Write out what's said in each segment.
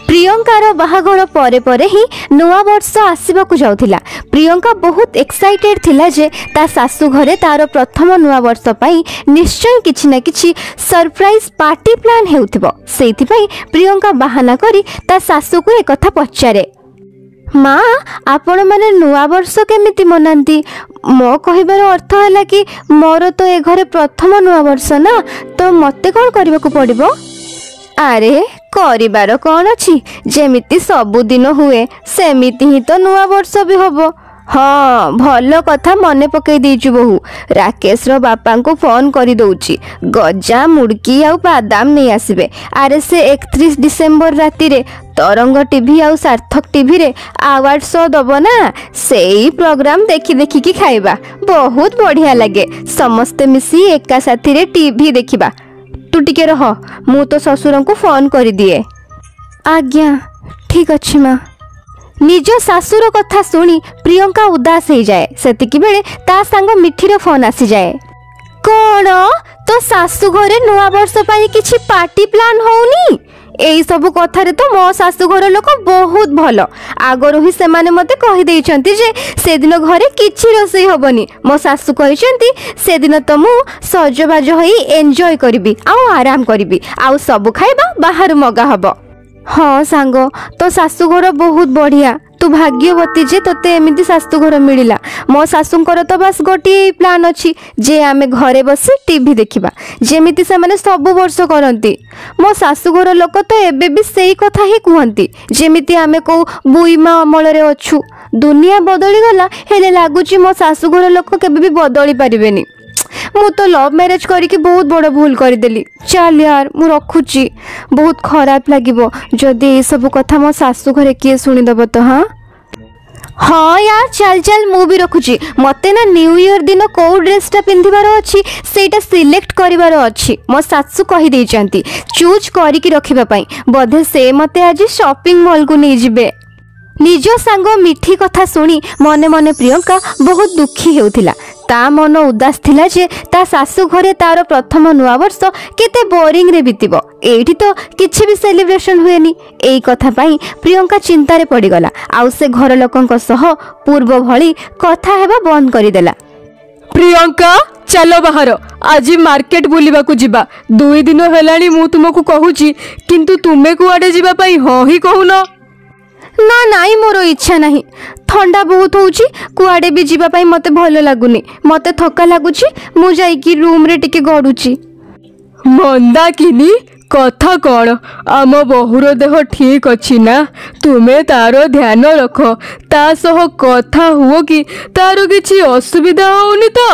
प्रियंकार बाहाघर परे परे ही नुआ वर्ष आसवाक जाउथिला। प्रियंका बहुत एक्साइटेड थिला जे ता सासु घरे तार प्रथम नुआ वर्ष पई निश्चय किछि ना किछि सरप्राइज पार्टी प्लान हेउथिबो। सेथि पई प्रियंका बहाना करी ता सासु को एक कथा पचारे, माँ आपण माने नुआ वर्ष केमिति मनांती? मो कहिबार अर्थ हला कि मोर तो ए घरे प्रथम नुआ वर्ष ना, तो मते कोन करबाकू पड़िबो? अरे करिबार कौन अछि, जेमिति सबुदिन हुए सेमिति ही तो नुआ वर्ष भी हबो। हाँ भल कथा मने पकई देइछु बहु। राकेश रो बापा को फोन करी दउची, गजा मुड़की आउ बादाम नहीं आसबे। अरे से 31 डिसेम्बर राति रे तरंग टीवी आउ सार्थक टीवी रे अवार्ड शो दबो ना, सेई प्रोग्राम देखी देखी की खाइबा, बहुत बढ़िया लगे। समस्ते मिसी एका साथी रे टीवी देखिबा। तू टिके रह, मु तो ससुर को फोन कर दिए। आज्ञा ठीक अच्छी माँ। निज सासुर कथा सुनी प्रियंका उदास हो जाए। सेतिकी बेले ता सांग मिठीर फोन आसी जाए। कौन तो सासु घरे नुआ वर्ष पाई किछि पार्टी प्लान होउनी? एई सब कथा रे तो मो सासु घर लोक बहुत भलो। आगरो ही सेमाने मते कहि देइछंती जे से दिन घरे किछि रोसई होबनी। मो सासु कहिछंती से दिन तो मु सजबाज होई एन्जॉय करबी आउ आराम करबी, आउ सब खाइबा बाहर मगा हबो। हाँ सांग, तो सासु घर बहुत बढ़िया। तू भाग्यवती जे तोते एमिति सासु घर मिलिला। मो सासुंकर तो बस गोटी प्लान अछि जे आमे घरे बसी टीवी देखिबा, जेमिति से माने सब वर्ष करंती। मो सासु घर लोक तो एबे भी सेही कथा ही कुहंती, जेमिति आमे को बुईमा अमल रे अछु। दुनिया बदली गला, हेले लागुची मो सासु घर लोक केबे भी बदली परिबेनी। मु तो लव मैरिज करके बहुत बड़ भूल करदेली। चल यार मु रखुची, बहुत खराब लागिबो जदि ए सब कथा मो सासु घरे किए सुनी दबो तो। हाँ यार चल चल मु भी रखुची। मते ना न्यू ईयर दिन को ड्रेसटा पिंधिबार अछि सेटा सिलेक्ट करिबार अछि। मो सासु कहि देइचंती चूज करिकि रखिबा पई। बोधे से मते आज शॉपिंग मॉल को नै जिबे। निज सांग मिठी कथा सुनी मने मने प्रियंका बहुत दुखी हेउथिला। ता मन उदास थिला जे ता सासु घरे तार प्रथम नुआ वर्ष केते बोरिंग रे बीतिबो। एठी तो किछि भी सेलिब्रेशन हुएनी। एई कथा पई प्रियंका चिंता रे पड़ी गला, आउ से घर लोकंक सह पूर्व भली कथा हेबा बंद करि देला। प्रियंका चलो बाहर, आज मार्केट बुलिबा को जिबा। 2 दिन हेलानी मु तुमको कहूची, किंतु तुमे कुआडे जिबा पई हो ही कहूनो? ना नाई मोर इच्छा नहीं। ठंडा बहुत होउची, कुआडे भी जीवा पाई मते भलो लागुनी। मते थका लागुची, मु जाई की रूम रे टिके गडुची। मंदा किनी कथा कौन? आम बहुर देह ठीक अच्छी ना? तुमे तार ध्यान रख, ता सह कथा हुओ कि तार किछि असुविधा होउनी तो?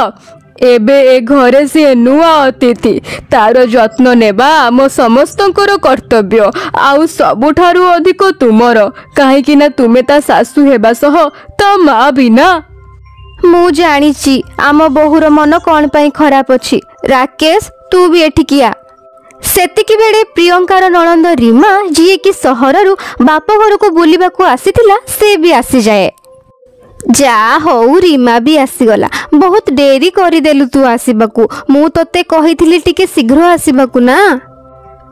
एबे ए घरे सी नुआ अतिथि, तार जत्न नेबा आम समस्तंकर कर्तव्य, आउ सबुठारु अधिक तुमर, काहेकि ना तुमे ता सासु हेबा सह ता माँ भी ना। मु जानिची आम बहुर मन कौन पाई खराब अछि। राकेश तू भी एठिकिया। सेतिकी बेले प्रियंकार नणंद रीमा जी कि सहररु बाप घर को बुलिबा को आसीथिला, से भी आसी जाए। जा हो रीमा भी आसीगला। बहुत डेरी करदेलु तू आसीबाकू। मु तोते कहिथिली टिके शीघ्र आसीबाकू ना।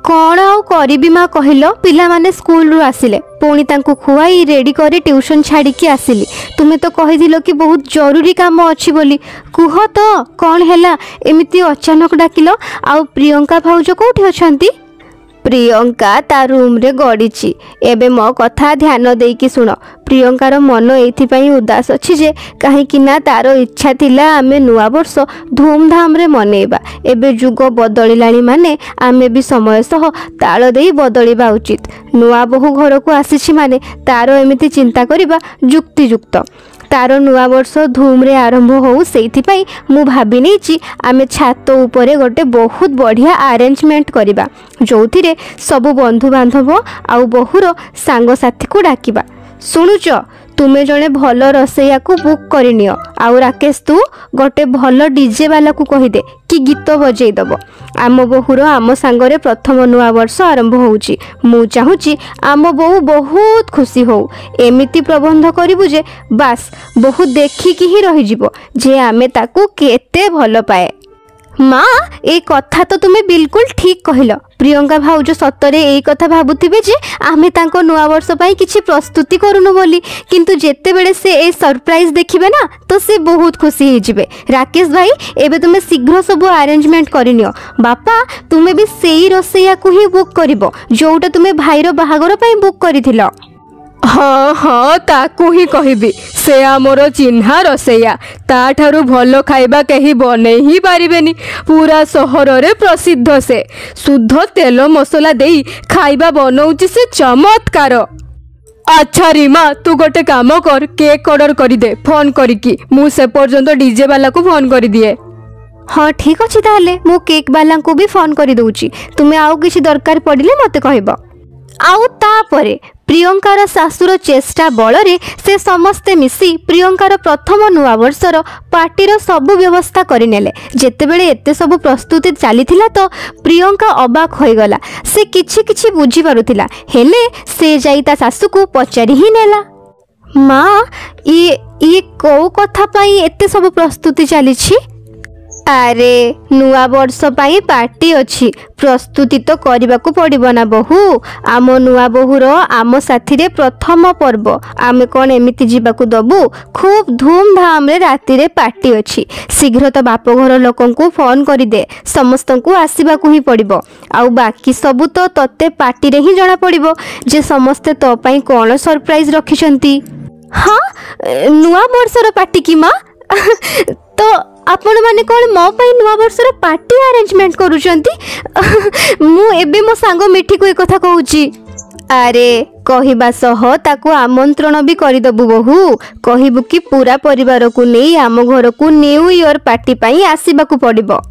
कौन आउ करिबी माँ कहिलो? पिला माने स्कूल रु आसिले, पुणी तांको खुआई रेडी करी ट्यूशन छाड़ी की आसिली। तुमे तो कहिदिलो कि बहुत जरूरी काम अछि बोली। कुह तो कौन हैला एमिति अचानक डाकिलो? आउ प्रियंका भाउज कोठी अछंती? प्रियंका ता रूम रे गड़ीची। एबे मो कथा ध्यान देकी सुन। प्रियंकार मन एथि उदास अछि जे कहीं ना तार इच्छा थिला आमे नुआ वर्ष धूमधाम रे मनेबा। एबे जुग बदलिलाणी माने आमे भी समय सह ताल देई बदलिबा उचित। नुआ बहु घर को आसीछि माने तार एमिति चिंता करिबा युक्तियुक्त। तार नुआ वर्ष धूम रे आरंभ हो, सेइथि पई मु भाबी नेछि आमे छात ऊपर गोटे बहुत बढ़िया अरेंजमेंट करिबा, जोथिरे सब बंधु बांधव आउ बहुर सांग साथी को डाकिबा। शुणुच तुमे जने भल रसैया को बुक करनियो, आउ राकेश तू गोटे भल डीजे वाला को कहिदे कि गीत बजै दबो। आम बहुर आम सांगरे प्रथम नुआ वर्ष आरंभ होउची। मु चाहूची आम बहु बहुत खुशी हो। एमिति प्रबंध करिबु जे बास बहुत देखिकी ही रही जिवो जे आमे ताकू केते भल पाए। माँ ए कथा तो तुम्हें बिल्कुल ठीक कहल। प्रियंका भाउज सतरे ए कथा भाबुथिबे जे आमे तांको नुआ वर्ष पई किछि प्रस्तुति करूनु बोली, किंतु जेते बेले से ए सरप्राइज देखिबे ना तो से बहुत खुशी हो जिबे। राकेश भाई एबे तुमे शीघ्र सब अरेंजमेंट करिनियो। बापा तुमे भी सेई रोसैया को ही बुक करिवो जोटा तुमे भाईरो बाहागर पई बुक करिथिलो। हाँ हाँ ताकू ही कहबी, से आमर चिन्हा रोसैया, ताठारु भलो खाइबा कहीं बनै ही पारिबेनी। पूरा सहर रे प्रसिद्ध से, शुद्ध तेल मसला देई खाइबा बनौची से चमत्कार। अच्छा रीमा तू गोटे काम कर, केक ऑर्डर करी दे फोन करिकी, मु से पर्यंत डीजे वाला को फोन करी दिए। हाँ ठीक अच्छे, ताहले मु केक वाला को भी फोन कर दूची। तुम्हें आउ किसी दरकार पड़िले मते कहब। आउ तापरे प्रियंकार सासुर चेष्टा बलरे से समस्ते मिसी प्रियंकार प्रथम नुआ वर्षर पार्टीर सबु व्यवस्था करिनेले। जेतेबेले एते सबु प्रस्तुति चलीथिला तो प्रियंका अबाक होइगला। से किछि किछि बुझी पारुथिला, हेले से जाई ता सासु को पचारि ही नेला। माँ ये को कथा पाई एते सबु प्रस्तुति चलीछि? अरे नुआ वर्ष पाई पार्टी अछि, प्रस्तुति तो करबा को पड़िबो ना बहू। आम नुआ बहुर आम साथी रे प्रथम पर्व, आमे कोन एमिति जीवाकू दबू। खूब धूमधाम रे राति रे पार्टी अछि। शीघ्र तो बाप घर लोकन को फोन करि दे, समस्तन को आसीबा को ही पड़िबो। आउ बाकी सबू तो तते पार्टी रे ही जणा पड़िबो जे समस्ते तो पई कोन सरप्राइज रखिसंती। हाँ नुआ वर्षर पार्टी की माँ? तो आपण माने कोन मो पई नुआ वर्षर पार्टी अरेंजमेंट करूचंती? मु एबे मो सांग मिठी को ए कथा कहूची। अरे कहिबा सह ताकू आमंत्रण भी करिदबु बहू। कहिबु कि पूरा परिवार को नहीं आम घर को न्यू ईयर पार्टी पई आसीबा को पड़िबो।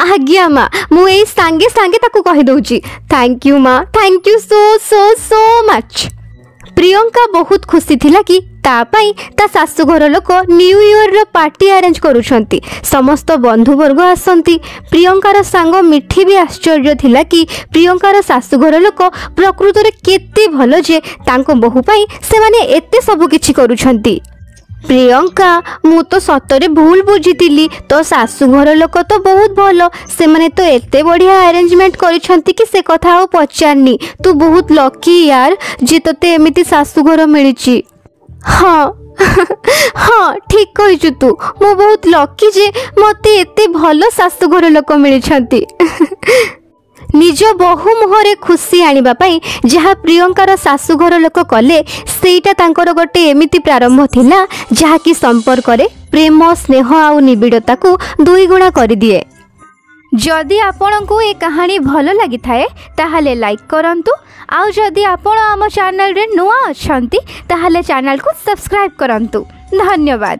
आज्ञा माँ, मु ए सांगे सांगे ताकू कहि दउची। थैंक यू माँ, thank you so so so much. Priyanka बहुत खुशी थिला कि ता पाई ता सासु घर लोक न्यू ईयर रो पार्टी अरेंज करूछंती। समस्त बंधु वर्ग आसंती। प्रियंकार सांग मिठी भी आश्चर्य थिला कि प्रियंकार सासु घर लोक प्रकृत रे केते भलो जे तांको बहु पाई से माने एते सब किछि करूछंती। प्रियंका मु तो सतरे भूल बुझीतिली, तो सासु घर लोक तो बहुत भलो, से माने तो एते बढ़िया अरेंजमेंट करिसंती कि से कथा आ पचारनी। तू बहुत लकी यार जे तते एमिति सासु घर मिलिची। हाँ हाँ ठीक कहिछु तू, मु बहुत लकी जे मते एते भलो सासु घर लोक मिलिछंती। निज बहु मुहरे खुशी आनिबा पई जहा प्रियंकार सासु घर लोक कले, सेटा तांकर गोटे एमिति प्रारंभ थिला जहा कि संपर्क रे प्रेम स्नेह आउ निबिड़ता को दुई गुणा कर दिए। जदि आपंको ये कहानी भल लगी थाए ताहले लाइक करंतु, आउ जदि आपण आम चैनल रे नुआ अछंती ताहले चैनल को सब्सक्राइब करंतु। धन्यवाद।